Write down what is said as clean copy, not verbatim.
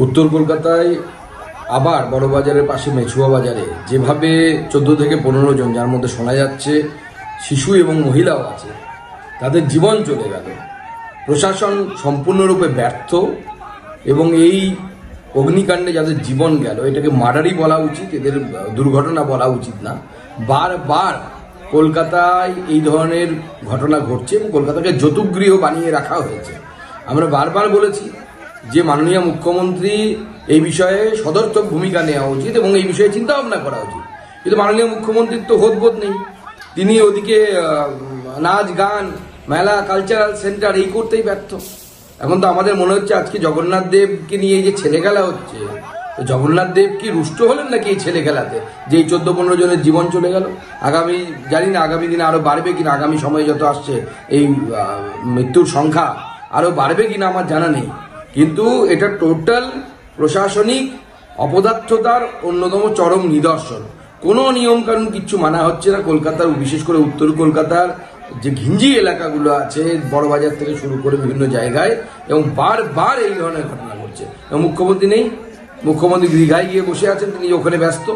উত্তর কলকাতায় আবার বড়বাজারের পাশে মেছুয়া বাজারে যেভাবে 14 থেকে 15 জন, যার মধ্যে শোনা যাচ্ছে শিশু এবং মহিলাও আছে, তাদের জীবন চলে গেল। প্রশাসন সম্পূর্ণরূপে ব্যর্থ এবং এই অগ্নিকাণ্ডে যাদের জীবন গেল এটাকে মার্ডারই বলা উচিত, এদের দুর্ঘটনা বলা উচিত না। বারবার কলকাতায় এই ধরনের ঘটনা ঘটছে এবং কলকাতাকে যতুগৃহ বানিয়ে রাখা হয়েছে। আমরা বারবার বলেছি যে মাননীয় মুখ্যমন্ত্রী এই বিষয়ে সদর্থক ভূমিকা নেওয়া উচিত এবং এই বিষয়ে চিন্তা ভাবনা করা উচিত, কিন্তু মাননীয় মুখ্যমন্ত্রীর তো হোদবোধ নেই। তিনি ওদিকে নাচ গান মেলা কালচারাল সেন্টার এই করতেই ব্যর্থ। এখন তো আমাদের মনে হচ্ছে আজকে জগন্নাথ দেবকে নিয়ে এই যে ছেলে খেলা হচ্ছে, তো জগন্নাথ দেব কি রুষ্ট হলেন নাকি এই ছেলে খেলাতে, যে এই 14-15 জনের জীবন চলে গেল? আগামী জানি না আগামী দিনে আরো বাড়বে কিনা, আগামী সময় যত আসছে এই মৃত্যুর সংখ্যা আরো বাড়বে কিনা আমার জানা নেই, কিন্তু এটা টোটাল প্রশাসনিক অপদার্থতার অন্যতম চরম নিদর্শন। কোনো নিয়মকানুন কিচ্ছু মানা হচ্ছে না কলকাতার, বিশেষ করে উত্তর কলকাতার যে ঘিঞ্জি এলাকাগুলো আছে বড়বাজার থেকে শুরু করে বিভিন্ন জায়গায়, এবং বারবার এই ধরনের ঘটনা ঘটছে। এবং মুখ্যমন্ত্রী নেই, মুখ্যমন্ত্রী দীঘায় গিয়ে বসে আছেন, তিনি ওখানে ব্যস্ত।